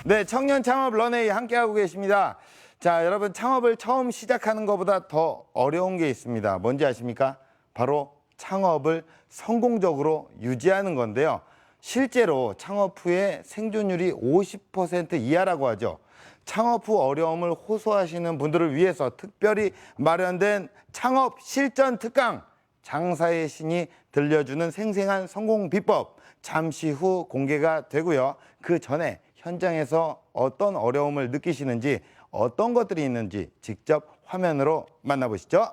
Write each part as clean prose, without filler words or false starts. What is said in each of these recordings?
네, 청년 창업 런웨이 함께하고 계십니다. 자, 여러분 창업을 처음 시작하는 것보다 더 어려운 게 있습니다. 뭔지 아십니까? 바로 창업을 성공적으로 유지하는 건데요. 실제로 창업 후에 생존율이 50% 이하라고 하죠. 창업 후 어려움을 호소하시는 분들을 위해서 특별히 마련된 창업 실전 특강, 장사의 신이 들려주는 생생한 성공 비법, 잠시 후 공개가 되고요. 그 전에 현장에서 어떤 어려움을 느끼시는지, 어떤 것들이 있는지 직접 화면으로 만나보시죠.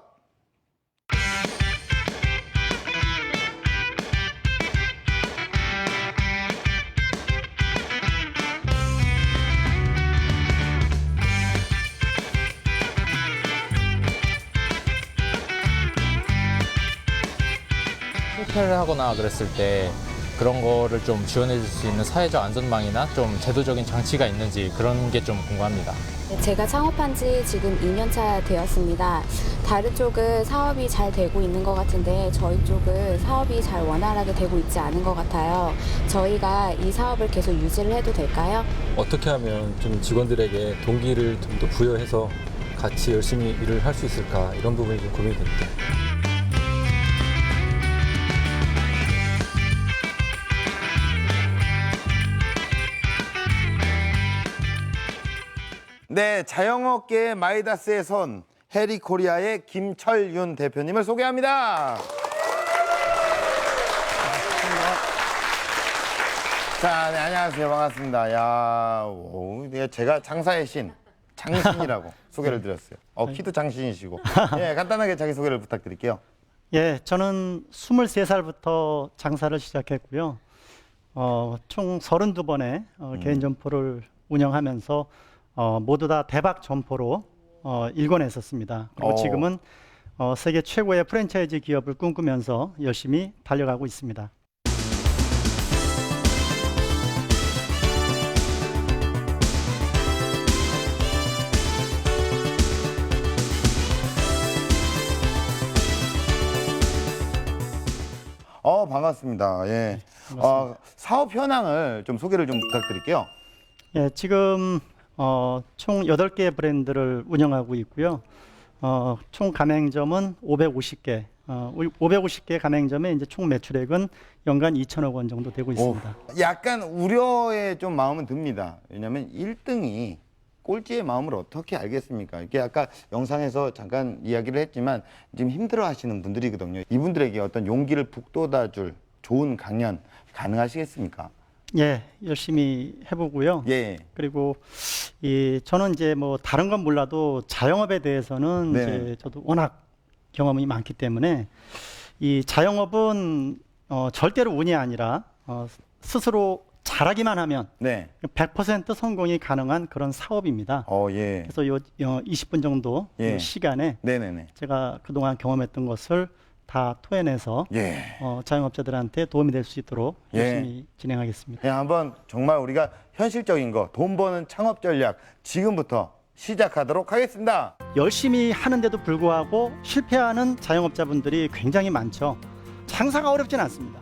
실패를 하거나 그랬을 때 그런 거를 좀 지원해 줄 수 있는 사회적 안전망이나 좀 제도적인 장치가 있는지 그런 게 좀 궁금합니다. 제가 창업한 지 지금 2년 차 되었습니다. 다른 쪽은 사업이 잘 되고 있는 것 같은데 저희 쪽은 사업이 잘 원활하게 되고 있지 않은 것 같아요. 저희가 이 사업을 계속 유지를 해도 될까요? 어떻게 하면 좀 직원들에게 동기를 좀 더 부여해서 같이 열심히 일을 할 수 있을까, 이런 부분이 좀 고민이 됩니다. 네, 자영업계의 마이다스의 손, 해리코리아의 김철윤 대표님을 소개합니다. 자, 네, 안녕하세요. 반갑습니다. 야, 제가 장사의 신, 장신이라고 소개를 드렸어요. 키도 장신이시고. 예, 간단하게 자기소개를 부탁드릴게요. 예, 저는 23살부터 장사를 시작했고요. 총 32번의 개인 점포를 운영하면서 모두 다 대박 점포로 일궈냈었습니다. 그리고 지금은 세계 최고의 프랜차이즈 기업을 꿈꾸면서 열심히 달려가고 있습니다. 반갑습니다. 예. 반갑습니다. 사업 현황을 좀 소개를 좀 부탁드릴게요. 예, 지금 총 8개의 브랜드를 운영하고 있고요. 총 가맹점은 550개. 550개 가맹점의 이제 총 매출액은 연간 2천억 원 정도 되고 있습니다. 약간 우려의 좀 마음은 듭니다. 왜냐하면 1등이 꼴찌의 마음을 어떻게 알겠습니까? 이게 아까 영상에서 잠깐 이야기를 했지만 지금 힘들어하시는 분들이거든요. 이분들에게 어떤 용기를 북돋아줄 좋은 강연 가능하시겠습니까? 예, 열심히 해보고요. 예. 그리고 저는 이제 뭐 다른 건 몰라도 자영업에 대해서는 네. 이제 저도 워낙 경험이 많기 때문에 이 자영업은 절대로 운이 아니라 스스로 잘하기만 하면 네. 100% 성공이 가능한 그런 사업입니다. 예. 그래서 20분 정도 예. 시간에 네네네. 제가 그동안 경험했던 것을 다 토해내서 예. 자영업자들한테 도움이 될 수 있도록 예. 열심히 진행하겠습니다. 그냥 한번 정말 우리가 현실적인 거, 돈 버는 창업 전략 지금부터 시작하도록 하겠습니다. 열심히 하는데도 불구하고 실패하는 자영업자분들이 굉장히 많죠. 장사가 어렵진 않습니다.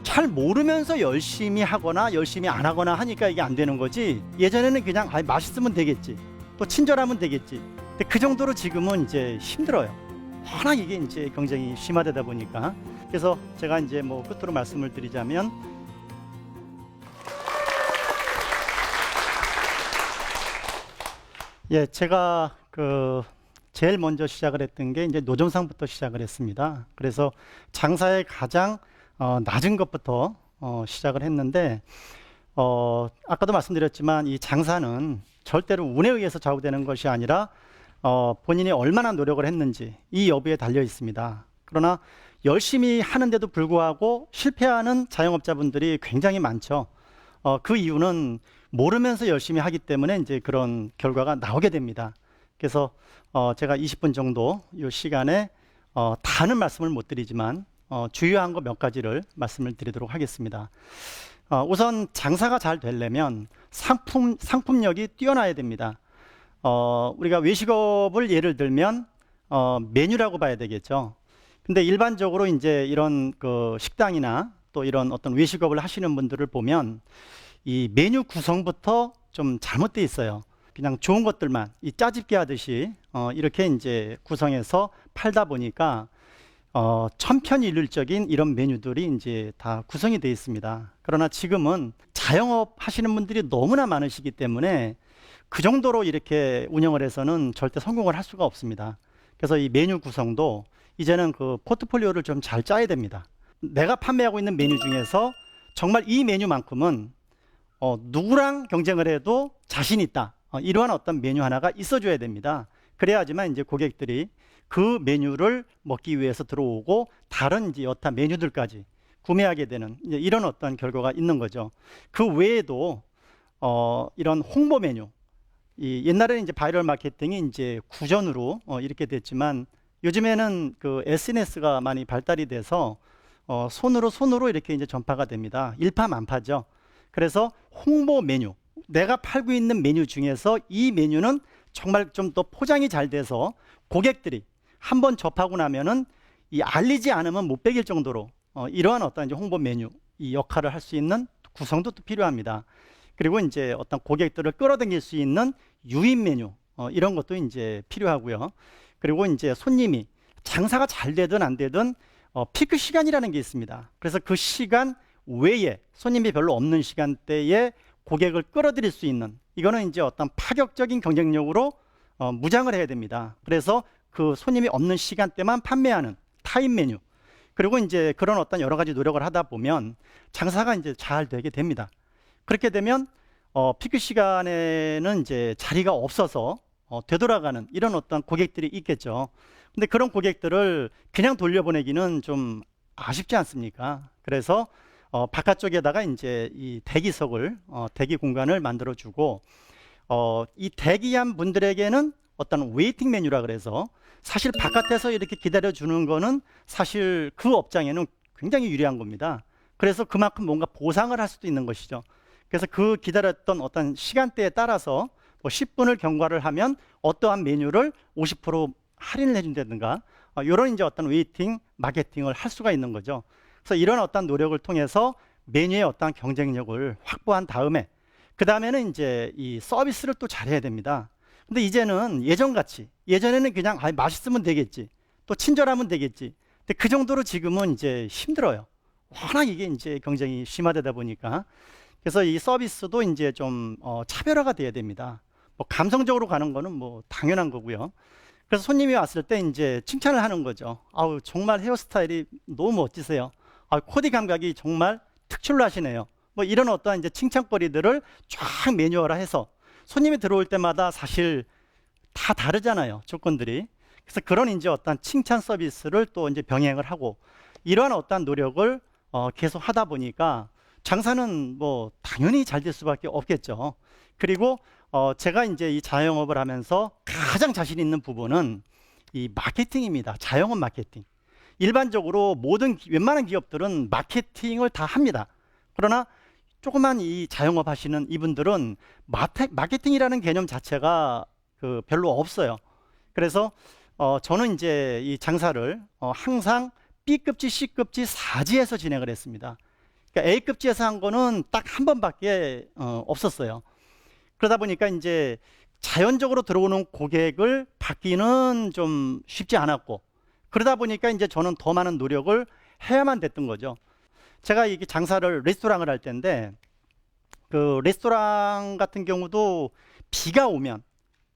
잘 모르면서 열심히 하거나 열심히 안 하거나 하니까 이게 안 되는 거지. 예전에는 그냥 맛있으면 되겠지, 또 친절하면 되겠지. 근데 그 정도로 지금은 이제 힘들어요. 워낙 이게 이제 경쟁이 심화되다 보니까. 그래서 제가 이제 뭐 끝으로 말씀을 드리자면, 예, 제가 제일 먼저 시작을 했던 게 이제 노점상부터 시작을 했습니다. 그래서 장사의 가장 낮은 것부터 시작을 했는데, 아까도 말씀드렸지만 이 장사는 절대로 운에 의해서 좌우되는 것이 아니라 본인이 얼마나 노력을 했는지 이 여부에 달려 있습니다. 그러나 열심히 하는데도 불구하고 실패하는 자영업자분들이 굉장히 많죠. 그 이유는 모르면서 열심히 하기 때문에 이제 그런 결과가 나오게 됩니다. 그래서 제가 20분 정도 이 시간에 다는 말씀을 못 드리지만 주요한 거 몇 가지를 말씀을 드리도록 하겠습니다. 우선 장사가 잘 되려면 상품력이 뛰어나야 됩니다. 우리가 외식업을 예를 들면 메뉴라고 봐야 되겠죠. 근데 일반적으로 이제 이런 식당이나 또 이런 어떤 외식업을 하시는 분들을 보면 이 메뉴 구성부터 좀 잘못돼 있어요. 그냥 좋은 것들만 이 짜집기 하듯이 이렇게 이제 구성해서 팔다 보니까 천편일률적인 이런 메뉴들이 이제 다 구성이 되어 있습니다. 그러나 지금은 자영업 하시는 분들이 너무나 많으시기 때문에 그 정도로 이렇게 운영을 해서는 절대 성공을 할 수가 없습니다. 그래서 이 메뉴 구성도 이제는 그 포트폴리오를 좀 잘 짜야 됩니다. 내가 판매하고 있는 메뉴 중에서 정말 이 메뉴만큼은 누구랑 경쟁을 해도 자신 있다. 이러한 어떤 메뉴 하나가 있어줘야 됩니다. 그래야지만 이제 고객들이 그 메뉴를 먹기 위해서 들어오고 다른 이제 여타 메뉴들까지 구매하게 되는 이제 이런 어떤 결과가 있는 거죠. 그 외에도 이런 홍보 메뉴, 이 옛날에는 이제 바이럴 마케팅이 이제 구전으로 이렇게 됐지만 요즘에는 그 SNS가 많이 발달이 돼서 손으로 이렇게 이제 전파가 됩니다. 일파만파죠. 그래서 홍보 메뉴, 내가 팔고 있는 메뉴 중에서 이 메뉴는 정말 좀 더 포장이 잘 돼서 고객들이 한번 접하고 나면은 이 알리지 않으면 못 베길 정도로 이러한 어떤 이제 홍보 메뉴 이 역할을 할 수 있는 구성도 또 필요합니다. 그리고 이제 어떤 고객들을 끌어당길 수 있는 유인 메뉴 이런 것도 이제 필요하고요. 그리고 이제 손님이 장사가 잘 되든 안 되든 피크 시간이라는 게 있습니다. 그래서 그 시간 외에 손님이 별로 없는 시간대에 고객을 끌어들일 수 있는 이거는 이제 어떤 파격적인 경쟁력으로 무장을 해야 됩니다. 그래서 그 손님이 없는 시간대만 판매하는 타임 메뉴 그리고 이제 그런 어떤 여러 가지 노력을 하다 보면 장사가 이제 잘 되게 됩니다. 그렇게 되면 피크 시간에는 이제 자리가 없어서 되돌아가는 이런 어떤 고객들이 있겠죠. 근데 그런 고객들을 그냥 돌려보내기는 좀 아쉽지 않습니까? 그래서 바깥쪽에다가 이제 이 대기석을 대기 공간을 만들어 주고 이 대기한 분들에게는 어떤 웨이팅 메뉴라 그래서 사실 바깥에서 이렇게 기다려 주는 거는 사실 그 업장에는 굉장히 유리한 겁니다. 그래서 그만큼 뭔가 보상을 할 수도 있는 것이죠. 그래서 그 기다렸던 어떤 시간대에 따라서 뭐 10분을 경과를 하면 어떠한 메뉴를 50% 할인을 해준다든가 이런 이제 어떤 웨이팅 마케팅을 할 수가 있는 거죠. 그래서 이런 어떤 노력을 통해서 메뉴의 어떤 경쟁력을 확보한 다음에 그 다음에는 이제 이 서비스를 또 잘해야 됩니다. 근데 이제는 예전에는 그냥 맛있으면 되겠지, 또 친절하면 되겠지. 근데 그 정도로 지금은 이제 힘들어요. 워낙 이게 이제 경쟁이 심화되다 보니까. 그래서 이 서비스도 이제 좀 차별화가 돼야 됩니다. 뭐 감성적으로 가는 거는 뭐 당연한 거고요. 그래서 손님이 왔을 때 이제 칭찬을 하는 거죠. 아우 정말 헤어스타일이 너무 멋지세요. 코디 감각이 정말 특출로 하시네요. 뭐 이런 어떠한 이제 칭찬거리들을 쫙 매뉴얼화해서 손님이 들어올 때마다 사실 다 다르잖아요, 조건들이. 그래서 그런 이제 어떤 칭찬 서비스를 또 이제 병행을 하고 이러한 어떤 노력을 계속 하다 보니까 장사는 뭐 당연히 잘 될 수밖에 없겠죠. 그리고 제가 이제 이 자영업을 하면서 가장 자신 있는 부분은 이 마케팅입니다. 자영업 마케팅. 일반적으로 웬만한 기업들은 마케팅을 다 합니다. 그러나 조그만 이 자영업 하시는 이분들은 마케팅이라는 개념 자체가 별로 없어요. 그래서 저는 이제 이 장사를 항상 B급지, C급지, 4지에서 진행을 했습니다. 그러니까 A급지에서 한 거는 딱 한 번밖에 없었어요. 그러다 보니까 이제 자연적으로 들어오는 고객을 받기는 좀 쉽지 않았고 그러다 보니까 이제 저는 더 많은 노력을 해야만 됐던 거죠. 제가 이게 장사를 레스토랑을 할 때인데 그 레스토랑 같은 경우도 비가 오면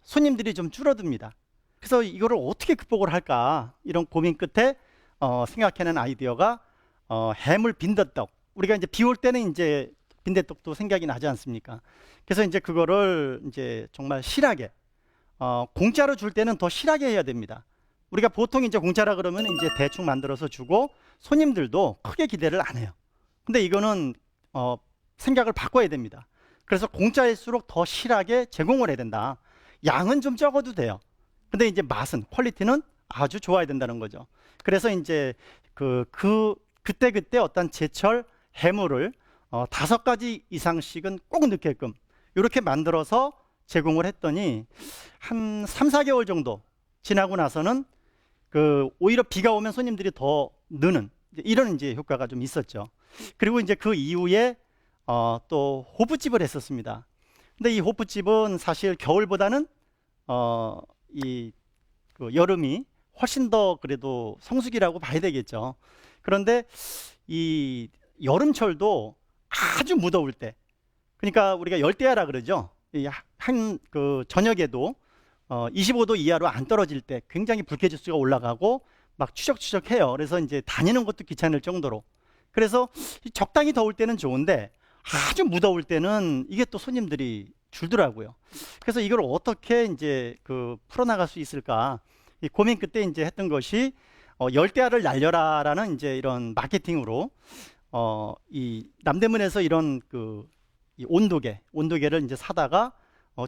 손님들이 좀 줄어듭니다. 그래서 이거를 어떻게 극복을 할까 이런 고민 끝에 생각해낸 아이디어가 해물 빈대떡. 우리가 이제 비 올 때는 이제 빈대떡도 생각이 나지 않습니까? 그래서 이제 그거를 이제 정말 실하게 공짜로 줄 때는 더 실하게 해야 됩니다. 우리가 보통 이제 공짜라 그러면 이제 대충 만들어서 주고 손님들도 크게 기대를 안 해요. 근데 이거는 생각을 바꿔야 됩니다. 그래서 공짜일수록 더 실하게 제공을 해야 된다. 양은 좀 적어도 돼요. 근데 이제 맛은 퀄리티는 아주 좋아야 된다는 거죠. 그래서 이제 그때 어떤 제철 해물을 5가지 이상씩은 꼭 넣게끔 이렇게 만들어서 제공을 했더니 한 3, 4개월 정도 지나고 나서는 오히려 비가 오면 손님들이 더 느는 이런 이제 효과가 좀 있었죠. 그리고 이제 그 이후에 또 호프집을 했었습니다. 근데 이 호프집은 사실 겨울보다는 그 여름이 훨씬 더 그래도 성수기라고 봐야 되겠죠. 그런데 이 여름철도 아주 무더울 때, 그러니까 우리가 열대야라 그러죠. 한 그 저녁에도 25도 이하로 안 떨어질 때 굉장히 불쾌지수가 올라가고 막 추적추적해요. 그래서 이제 다니는 것도 귀찮을 정도로. 그래서 적당히 더울 때는 좋은데 아주 무더울 때는 이게 또 손님들이 줄더라고요. 그래서 이걸 어떻게 이제 그 풀어나갈 수 있을까? 이 고민 끝에 이제 했던 것이 열대야를 날려라라는 이제 이런 마케팅으로 이 남대문에서 이런 이 온도계를 이제 사다가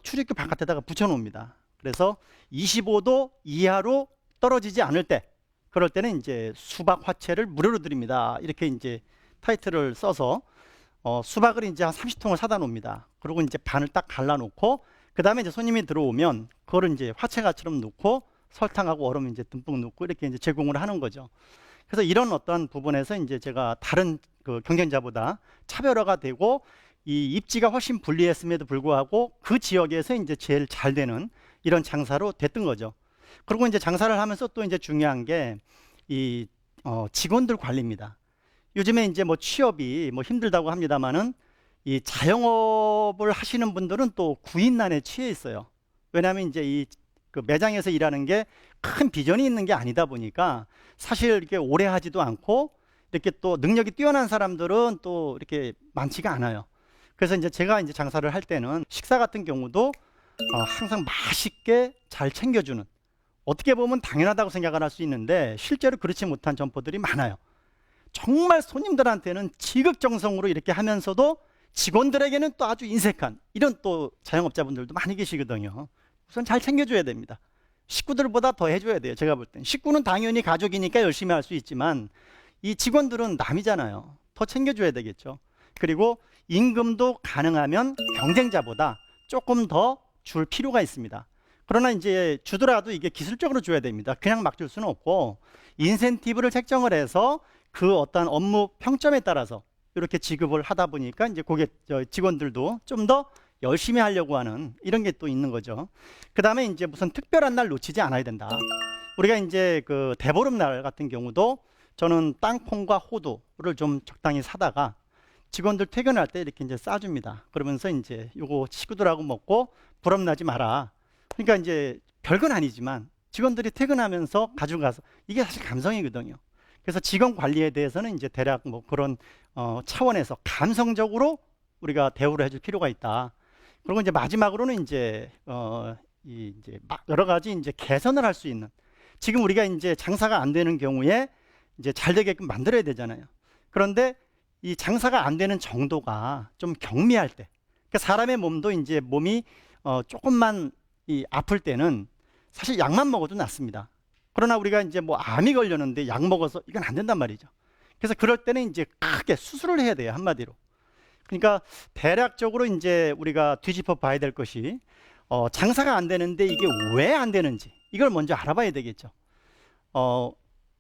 출입구 바깥에다가 붙여놓습니다. 그래서 25도 이하로 떨어지지 않을 때, 그럴 때는 이제 수박 화채를 무료로 드립니다. 이렇게 이제 타이틀을 써서 수박을 이제 한 30통을 사다 놓습니다. 그리고 이제 반을 딱 갈라놓고 그 다음에 이제 손님이 들어오면 그거를 이제 화채가처럼 넣고 설탕하고 얼음 이제 듬뿍 넣고 이렇게 이제 제공을 하는 거죠. 그래서 이런 어떤 부분에서 이제 제가 다른 그 경쟁자보다 차별화가 되고 이 입지가 훨씬 불리했음에도 불구하고 그 지역에서 이제 제일 잘 되는 이런 장사로 됐던 거죠. 그리고 이제 장사를 하면서 또 이제 중요한 게 이 직원들 관리입니다. 요즘에 이제 뭐 취업이 뭐 힘들다고 합니다만은 이 자영업을 하시는 분들은 또 구인난에 취해 있어요. 왜냐하면 이제 이 그 매장에서 일하는 게 큰 비전이 있는 게 아니다 보니까 사실 이렇게 오래 하지도 않고 이렇게 또 능력이 뛰어난 사람들은 또 이렇게 많지가 않아요. 그래서 이제 제가 이제 장사를 할 때는 식사 같은 경우도 항상 맛있게 잘 챙겨주는, 어떻게 보면 당연하다고 생각을 할 수 있는데 실제로 그렇지 못한 점포들이 많아요. 정말 손님들한테는 지극정성으로 이렇게 하면서도 직원들에게는 또 아주 인색한 이런 또 자영업자분들도 많이 계시거든요. 우선 잘 챙겨줘야 됩니다. 식구들보다 더 해줘야 돼요. 제가 볼 땐 식구는 당연히 가족이니까 열심히 할 수 있지만 이 직원들은 남이잖아요. 더 챙겨줘야 되겠죠. 그리고 임금도 가능하면 경쟁자보다 조금 더 줄 필요가 있습니다. 그러나 이제 주더라도 이게 기술적으로 줘야 됩니다. 그냥 막 줄 수는 없고 인센티브를 책정을 해서 그 어떤 업무 평점에 따라서 이렇게 지급을 하다 보니까 이제 직원들도 좀 더 열심히 하려고 하는 이런 게 또 있는 거죠. 그 다음에 이제 무슨 특별한 날 놓치지 않아야 된다. 우리가 이제 그 대보름날 같은 경우도 저는 땅콩과 호두를 좀 적당히 사다가 직원들 퇴근할 때 이렇게 이제 싸줍니다. 그러면서 이제 요거 식구들하고 먹고 부럽나지 마라. 그러니까 이제 별건 아니지만 직원들이 퇴근하면서 가져가서 이게 사실 감성이거든요. 그래서 직원 관리에 대해서는 이제 대략 뭐 그런 차원에서 감성적으로 우리가 대우를 해줄 필요가 있다. 그리고 이제 마지막으로는 이제 이제 여러 가지 이제 개선을 할 수 있는, 지금 우리가 이제 장사가 안 되는 경우에 이제 잘 되게끔 만들어야 되잖아요. 그런데 이 장사가 안 되는 정도가 좀 경미할 때, 그러니까 사람의 몸도 이제 몸이 조금만 아플 때는 사실 약만 먹어도 낫습니다. 그러나 우리가 이제 뭐 암이 걸렸는데 약 먹어서 이건 안 된단 말이죠. 그래서 그럴 때는 이제 크게 수술을 해야 돼요, 한마디로. 그러니까 대략적으로 이제 우리가 뒤집어 봐야 될 것이 장사가 안 되는데 이게 왜 안 되는지 이걸 먼저 알아봐야 되겠죠.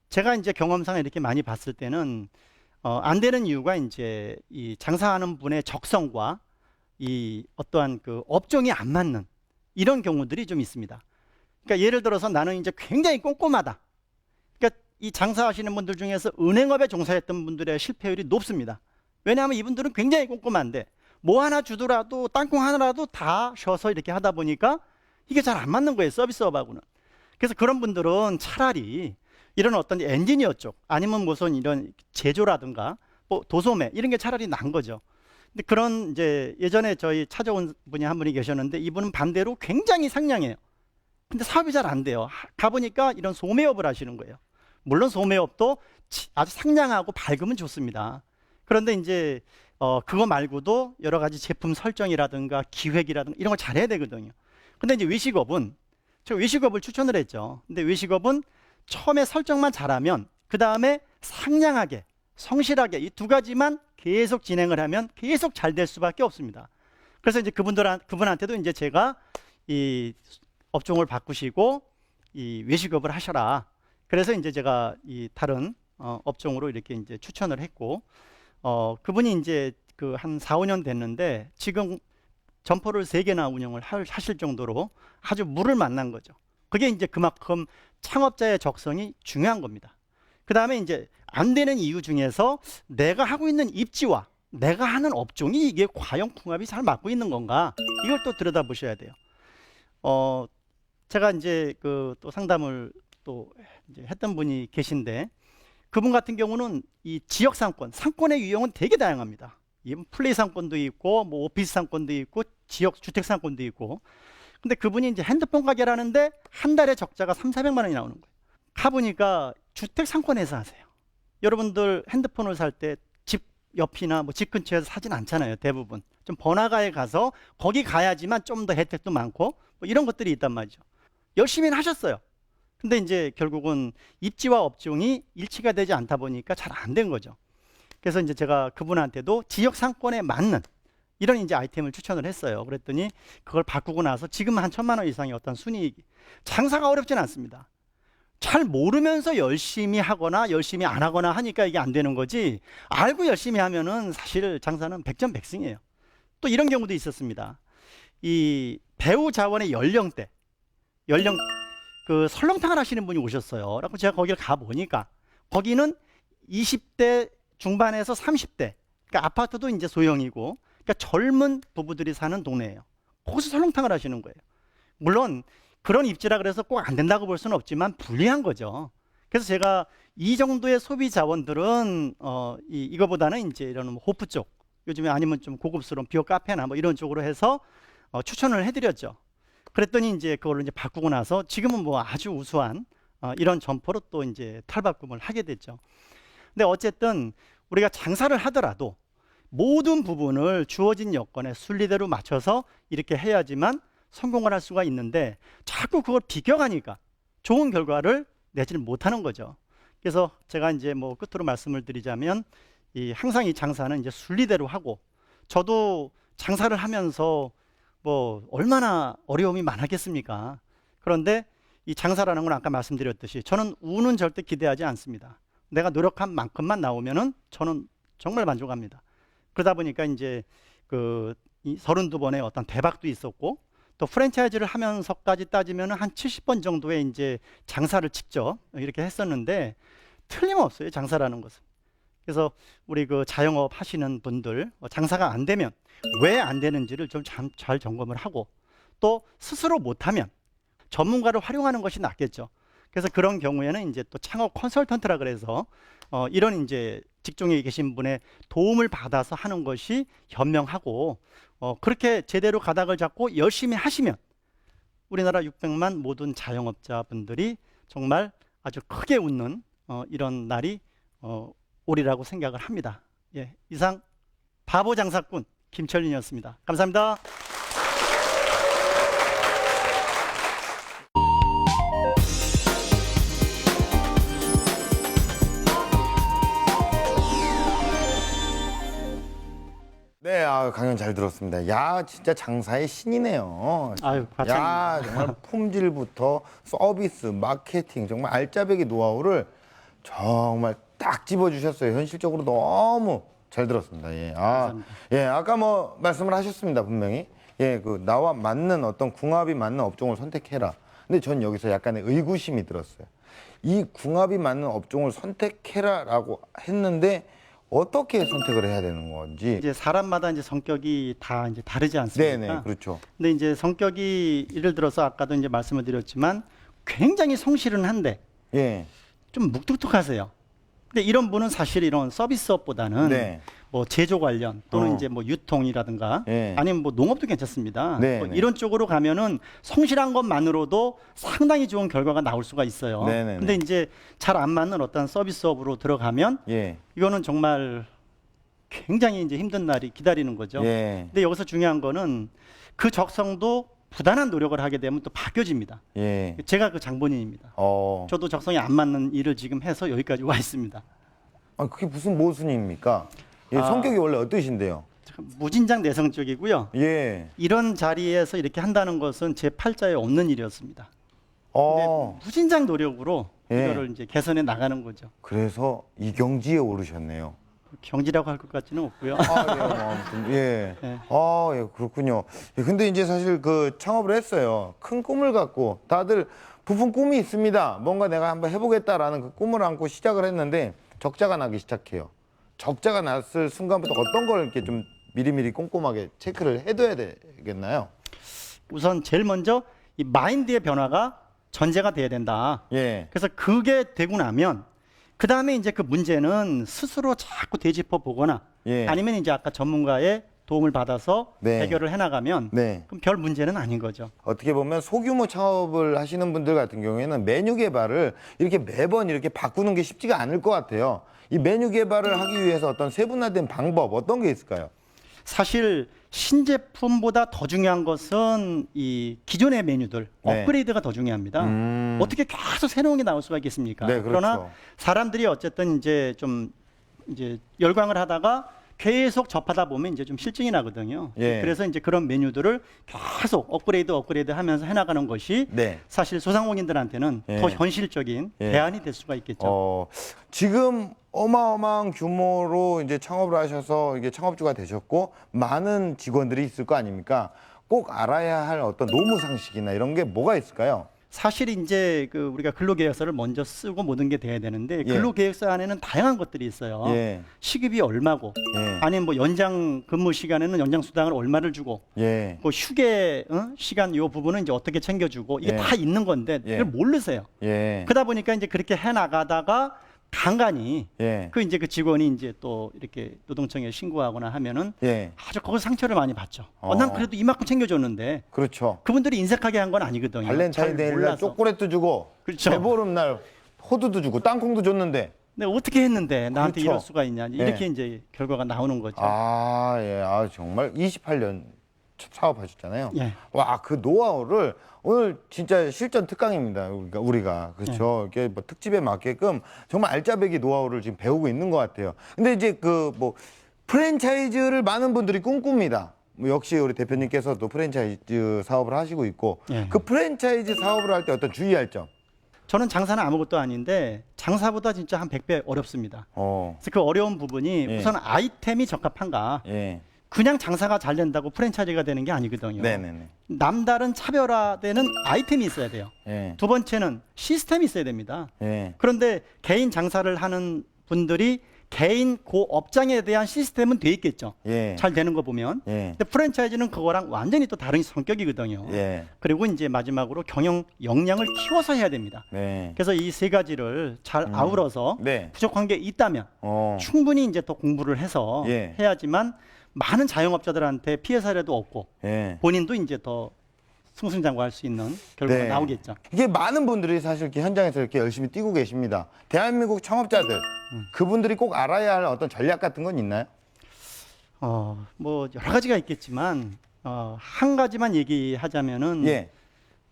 제가 이제 경험상 이렇게 많이 봤을 때는 안 되는 이유가 이제 이 장사하는 분의 적성과 이 어떠한 그 업종이 안 맞는 이런 경우들이 좀 있습니다. 그러니까 예를 들어서 나는 이제 굉장히 꼼꼼하다. 그러니까 이 장사하시는 분들 중에서 은행업에 종사했던 분들의 실패율이 높습니다. 왜냐하면 이분들은 굉장히 꼼꼼한데 뭐 하나 주더라도 땅콩 하나라도 다 쉬어서 이렇게 하다 보니까 이게 잘 안 맞는 거예요, 서비스업하고는. 그래서 그런 분들은 차라리 이런 어떤 엔지니어 쪽 아니면 무슨 이런 제조라든가 뭐 도소매 이런 게 차라리 난 거죠. 근데 그런 이제 예전에 저희 찾아온 분이 한 분이 계셨는데 이분은 반대로 굉장히 상냥해요. 근데 사업이 잘 안 돼요. 가보니까 이런 소매업을 하시는 거예요. 물론 소매업도 아주 상냥하고 밝으면 좋습니다. 그런데 이제 그거 말고도 여러 가지 제품 설정이라든가 기획이라든가 이런 걸 잘해야 되거든요. 근데 이제 외식업은 제가 외식업을 추천을 했죠. 근데 외식업은 처음에 설정만 잘하면 그 다음에 상냥하게 성실하게 이 두 가지만 계속 진행을 하면 계속 잘 될 수밖에 없습니다. 그래서 이제 그분한테도 이제 제가 이 업종을 바꾸시고 이 외식업을 하셔라. 그래서 이제 제가 이 다른 업종으로 이렇게 이제 추천을 했고 그분이 이제 그 한 4, 5년 됐는데 지금 점포를 3개나 운영을 하실 정도로 아주 물을 만난 거죠. 그게 이제 그만큼 창업자의 적성이 중요한 겁니다. 그 다음에 이제 안 되는 이유 중에서 내가 하고 있는 입지와 내가 하는 업종이 이게 과연 궁합이 잘 맞고 있는 건가, 이걸 또 들여다보셔야 돼요. 제가 이제 그 또 상담을 또 이제 했던 분이 계신데, 그분 같은 경우는 이 지역 상권의 유형은 되게 다양합니다. 플레이 상권도 있고, 뭐 오피스 상권도 있고, 지역 주택 상권도 있고. 근데 그분이 이제 핸드폰 가게를 하는데 한 달에 적자가 300~400만 원이 나오는 거예요. 가보니까 주택 상권에서 하세요. 여러분들 핸드폰을 살 때 집 옆이나 뭐 집 근처에서 사진 않잖아요. 대부분 좀 번화가에 가서 거기 가야지만 좀 더 혜택도 많고 뭐 이런 것들이 있단 말이죠. 열심히는 하셨어요. 근데 이제 결국은 입지와 업종이 일치가 되지 않다 보니까 잘 안 된 거죠. 그래서 이제 제가 그분한테도 지역 상권에 맞는 이런 이제 아이템을 추천을 했어요. 그랬더니 그걸 바꾸고 나서 지금 한 1,000만 원 이상의 어떤 순이익. 장사가 어렵진 않습니다. 잘 모르면서 열심히 하거나 열심히 안 하거나 하니까 이게 안 되는 거지, 알고 열심히 하면은 사실 장사는 백전백승이에요. 또 이런 경우도 있었습니다. 이 배우 자원의 그 설렁탕을 하시는 분이 오셨어요. 그래서 제가 거기를 가 보니까 거기는 20대 중반에서 30대, 그러니까 아파트도 이제 소형이고, 그러니까 젊은 부부들이 사는 동네예요. 거기서 설렁탕을 하시는 거예요. 물론 그런 입지라 그래서 꼭 안 된다고 볼 수는 없지만 불리한 거죠. 그래서 제가 이 정도의 소비 자원들은 이거보다는 이제 이런 호프 쪽, 요즘에 아니면 좀 고급스러운 비어 카페나 뭐 이런 쪽으로 해서 추천을 해드렸죠. 그랬더니 이제 그걸로 이제 바꾸고 나서 지금은 뭐 아주 우수한 이런 점포로 또 이제 탈바꿈을 하게 됐죠. 근데 어쨌든 우리가 장사를 하더라도 모든 부분을 주어진 여건에 순리대로 맞춰서 이렇게 해야지만 성공을 할 수가 있는데, 자꾸 그걸 비껴가니까 좋은 결과를 내지를 못하는 거죠. 그래서 제가 이제 뭐 끝으로 말씀을 드리자면, 항상 이 장사는 이제 순리대로 하고, 저도 장사를 하면서 뭐 얼마나 어려움이 많았겠습니까? 그런데 이 장사라는 건 아까 말씀드렸듯이 저는 운은 절대 기대하지 않습니다. 내가 노력한 만큼만 나오면은 저는 정말 만족합니다. 그러다 보니까 이제 이 32번의 어떤 대박도 있었고, 또 프랜차이즈를 하면서까지 따지면 한 70번 정도의 이제 장사를 직접 이렇게 했었는데, 틀림없어요, 장사라는 것은. 그래서 우리 그 자영업 하시는 분들, 장사가 안 되면 왜 안 되는지를 좀 잘 점검을 하고, 또 스스로 못하면 전문가를 활용하는 것이 낫겠죠. 그래서 그런 경우에는 이제 또 창업 컨설턴트라 그래서 이런 이제 직종에 계신 분의 도움을 받아서 하는 것이 현명하고, 그렇게 제대로 가닥을 잡고 열심히 하시면 우리나라 600만 모든 자영업자분들이 정말 아주 크게 웃는 이런 날이 오리라고 생각을 합니다. 예, 이상 바보 장사꾼 김철린이었습니다. 감사합니다. 네, 강연 잘 들었습니다. 야, 진짜 장사의 신이네요. 아유, 야, 정말 품질부터 서비스, 마케팅, 정말 알짜배기 노하우를 정말 딱 집어주셨어요. 현실적으로 너무 잘 들었습니다. 예, 아까 뭐 말씀을 하셨습니다. 분명히. 예, 나와 맞는 어떤 궁합이 맞는 업종을 선택해라. 근데 전 여기서 약간의 의구심이 들었어요. 이 궁합이 맞는 업종을 선택해라라고 했는데 어떻게 선택을 해야 되는 건지. 이제 사람마다 이제 성격이 다 이제 다르지 않습니까? 네네, 그렇죠. 근데 이제 성격이 예를 들어서 아까도 이제 말씀을 드렸지만 굉장히 성실은 한데 예. 좀 묵뚝뚝하세요. 근데 이런 분은 사실 이런 서비스업보다는 네. 뭐 제조 관련 또는 이제 뭐 유통이라든가 예. 아니면 뭐 농업도 괜찮습니다. 네, 뭐 네. 이런 쪽으로 가면은 성실한 것만으로도 상당히 좋은 결과가 나올 수가 있어요. 네, 네, 근데 네. 이제 잘 안 맞는 어떤 서비스업으로 들어가면 예. 이거는 정말 굉장히 이제 힘든 날이 기다리는 거죠. 예. 근데 여기서 중요한 거는 그 적성도 부단한 노력을 하게 되면 또 바뀌어집니다. 예. 제가 그 장본인입니다. 저도 적성이 안 맞는 일을 지금 해서 여기까지 와 있습니다. 그게 무슨 모순입니까? 예, 성격이 원래 어떠신데요? 무진장 내성적이고요. 예. 이런 자리에서 이렇게 한다는 것은 제 팔자에 없는 일이었습니다. 근데 무진장 노력으로 예. 이거를 이제 개선해 나가는 거죠. 그래서 이경지에 오르셨네요. 경지라고 할 것 같지는 없고요. 아, 예, 뭐 아무튼, 예. 네. 아, 예, 그렇군요. 예, 근데 이제 사실 그 창업을 했어요. 큰 꿈을 갖고 다들 부푼 꿈이 있습니다. 뭔가 내가 한번 해보겠다라는 그 꿈을 안고 시작을 했는데 적자가 나기 시작해요. 적자가 났을 순간부터 어떤 걸 이렇게 좀 미리미리 꼼꼼하게 체크를 해둬야 되겠나요? 우선 제일 먼저 이 마인드의 변화가 전제가 돼야 된다. 예, 그래서 그게 되고 나면 그 다음에 이제 그 문제는 스스로 자꾸 되짚어 보거나 예. 아니면 이제 아까 전문가의 도움을 받아서 네. 해결을 해나가면 네. 그럼 별 문제는 아닌 거죠. 어떻게 보면 소규모 창업을 하시는 분들 같은 경우에는 메뉴 개발을 이렇게 매번 이렇게 바꾸는 게 쉽지가 않을 것 같아요. 이 메뉴 개발을 하기 위해서 어떤 세분화된 방법 어떤 게 있을까요? 사실 신제품보다 더 중요한 것은 이 기존의 메뉴들 네. 업그레이드가 더 중요합니다. 어떻게 계속 새로운 게 나올 수가 있겠습니까? 네, 그렇죠. 그러나 사람들이 어쨌든 이제 좀 이제 열광을 하다가 계속 접하다 보면 이제 좀 실증이 나거든요. 예. 그래서 이제 그런 메뉴들을 계속 업그레이드 하면서 해나가는 것이 네. 사실 소상공인들한테는 예. 더 현실적인 예. 대안이 될 수가 있겠죠. 지금 어마어마한 규모로 이제 창업을 하셔서 이게 창업주가 되셨고 많은 직원들이 있을 거 아닙니까? 꼭 알아야 할 어떤 노무 상식이나 이런 게 뭐가 있을까요? 사실 이제 그 우리가 근로계획서를 먼저 쓰고 모든 게 돼야 되는데 예. 근로계획서 안에는 다양한 것들이 있어요. 예. 시급이 얼마고, 예. 아니면 뭐 연장 근무 시간에는 연장 수당을 얼마를 주고, 예. 뭐 휴게 시간 요 부분은 이제 어떻게 챙겨주고 이게 예. 다 있는 건데 예. 이걸 모르세요. 예. 그러다 보니까 이제 그렇게 해 나가다가 간간히 예. 그 이제 그 직원이 이제 또 이렇게 노동청에 신고하거나 하면은 예. 아주 거기서 상처를 많이 받죠. 난 그래도 이만큼 챙겨줬는데 그렇죠. 그분들이 인색하게 한 건 아니거든요. 발렌타인데이 잘 날 몰라서. 초콜릿도 주고 그렇죠. 대보름날 호두도 주고 땅콩도 줬는데 내가 어떻게 했는데 나한테 그렇죠. 이럴 수가 있냐 이렇게 예. 이제 결과가 나오는 거죠. 아, 예. 아, 정말 28년 사업하셨잖아요. 예. 와, 그 노하우를 오늘 진짜 실전 특강입니다. 우리가. 그렇죠. 이게 뭐 특집에 맞게끔 정말 알짜배기 노하우를 지금 배우고 있는 것 같아요. 근데 이제 그 뭐 프랜차이즈를 많은 분들이 꿈꿉니다. 뭐 역시 우리 대표님께서도 프랜차이즈 사업을 하시고 있고 예. 그 프랜차이즈 사업을 할 때 어떤 주의할 점? 저는 장사는 아무것도 아닌데 장사보다 진짜 한 100배 어렵습니다. 그래서 그 어려운 부분이 예. 우선 아이템이 적합한가. 예. 그냥 장사가 잘 된다고 프랜차이즈가 되는 게 아니거든요. 네네네. 남다른 차별화되는 아이템이 있어야 돼요. 예. 두 번째는 시스템이 있어야 됩니다. 예. 그런데 개인 장사를 하는 분들이 개인 그 업장에 대한 시스템은 돼 있겠죠. 예. 잘 되는 거 보면. 예. 근데 프랜차이즈는 그거랑 완전히 또 다른 성격이거든요. 예. 그리고 이제 마지막으로 경영 역량을 키워서 해야 됩니다. 네. 그래서 이 세 가지를 잘 아우러서 네. 부족한 게 있다면 충분히 이제 또 공부를 해서 예. 해야지만 많은 자영업자들한테 피해 사례도 없고 예. 본인도 이제 더 승승장구할 수 있는 결과가 네. 나오겠죠. 이게 많은 분들이 사실 이렇게 현장에서 이렇게 열심히 뛰고 계십니다. 대한민국 창업자들 그분들이 꼭 알아야 할 어떤 전략 같은 건 있나요? 뭐 여러 가지가 있겠지만 한 가지만 얘기하자면은 예.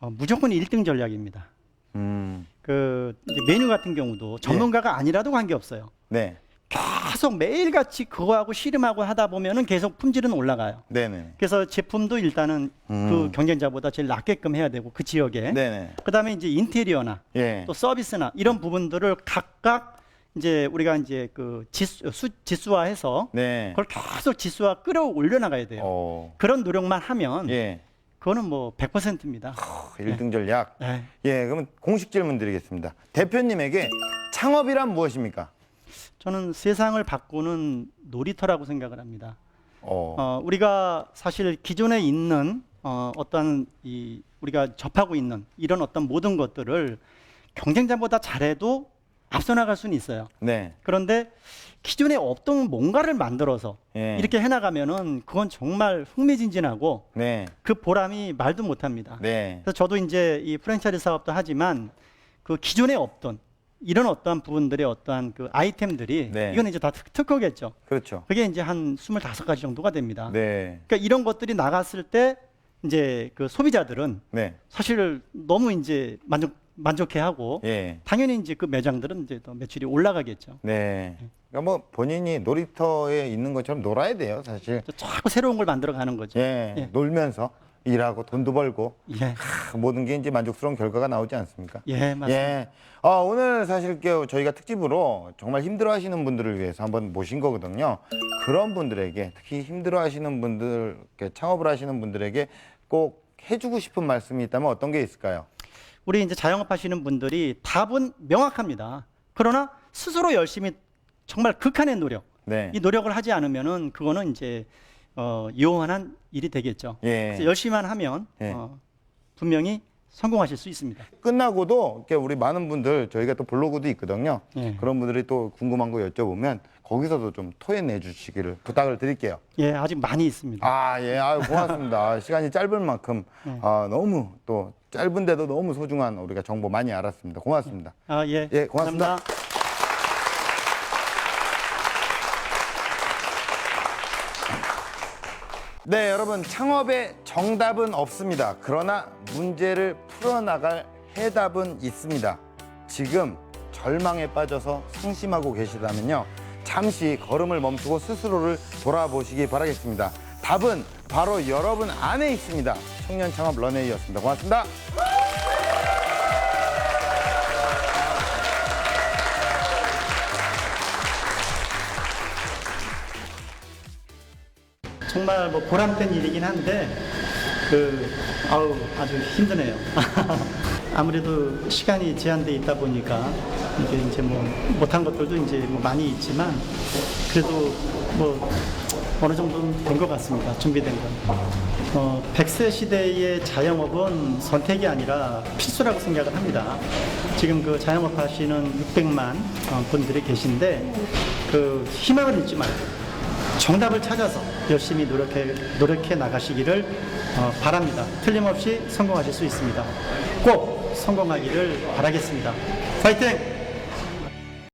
무조건 1등 전략입니다. 그 이제 메뉴 같은 경우도 전문가가 아니라도 관계없어요. 네. 계속 매일같이 그거하고 씨름하고 하다 보면은 계속 품질은 올라가요. 네네. 그래서 제품도 일단은 그 경쟁자보다 제일 낫게끔 해야 되고 그 지역에. 네네. 그다음에 이제 인테리어나 예. 또 서비스나 이런 부분들을 각각 이제 우리가 이제 그 지수화해서 네. 그걸 계속 지수화 끌어올려 나가야 돼요. 그런 노력만 하면 예. 그거는 뭐 100%입니다. 1등 전략. 네. 예. 그러면 공식 질문 드리겠습니다. 대표님에게 창업이란 무엇입니까? 저는 세상을 바꾸는 놀이터라고 생각을 합니다. 우리가 사실 기존에 있는 어떤 이 우리가 접하고 있는 이런 어떤 모든 것들을 경쟁자보다 잘해도 앞서 나갈 수는 있어요. 네. 그런데 기존에 없던 뭔가를 만들어서 예. 이렇게 해나가면은 그건 정말 흥미진진하고 네. 그 보람이 말도 못합니다. 네. 그래서 저도 이제 이 프랜차이즈 사업도 하지만 그 기존에 없던 이런 어떠한 부분들의 어떠한 그 아이템들이 네. 이건 이제 다 특허겠죠. 그렇죠. 그게 이제 한 25가지 정도가 됩니다. 네. 그러니까 이런 것들이 나갔을 때 이제 그 소비자들은 네. 사실 너무 이제 만족해하고 예. 당연히 이제 그 매장들은 이제 더 매출이 올라가겠죠. 네. 그러니까 뭐 본인이 놀이터에 있는 것처럼 놀아야 돼요, 사실. 자꾸 새로운 걸 만들어 가는 거죠. 예. 예. 놀면서. 일하고 돈도 벌고 예, 모든 게 이제 만족스러운 결과가 나오지 않습니까? 예, 맞습니다. 예. 오늘 사실 저희가 특집으로 정말 힘들어하시는 분들을 위해서 한번 모신 거거든요. 그런 분들에게 특히 힘들어하시는 분들, 이렇게 창업을 하시는 분들에게 꼭 해주고 싶은 말씀이 있다면 어떤 게 있을까요? 우리 이제 자영업 하시는 분들이 답은 명확합니다. 그러나 스스로 열심히 정말 극한의 노력, 네. 이 노력을 하지 않으면은 그거는 이제 요원한 일이 되겠죠. 예. 그래서 열심히만 하면 예. 분명히 성공하실 수 있습니다. 끝나고도 이렇게 우리 많은 분들 저희가 또 블로그도 있거든요. 예. 그런 분들이 또 궁금한 거 여쭤보면 거기서도 좀 토해내 주시기를 부탁을 드릴게요. 예, 아직 많이 있습니다. 예, 고맙습니다. 시간이 짧은 만큼 너무 또 짧은데도 너무 소중한 우리가 정보 많이 알았습니다. 고맙습니다. 예, 예, 고맙습니다. 감사합니다. 네, 여러분 창업의 정답은 없습니다. 그러나 문제를 풀어나갈 해답은 있습니다. 지금 절망에 빠져서 상심하고 계시다면요. 잠시 걸음을 멈추고 스스로를 돌아보시기 바라겠습니다. 답은 바로 여러분 안에 있습니다. 청년 창업 런웨이였습니다. 고맙습니다. 정말 뭐 보람된 일이긴 한데 아주 힘드네요. 아무래도 시간이 제한돼 있다 보니까 이게 이제 뭐 못한 것들도 이제 뭐 많이 있지만 그래도 뭐 어느 정도는 된 것 같습니다. 준비된 건. 100세 시대의 자영업은 선택이 아니라 필수라고 생각을 합니다. 지금 그 자영업 하시는 600만 분들이 계신데 그 희망을 잃지 말고 정답을 찾아서 열심히 노력해 나가시기를 바랍니다. 틀림없이 성공하실 수 있습니다. 꼭 성공하기를 바라겠습니다. 파이팅!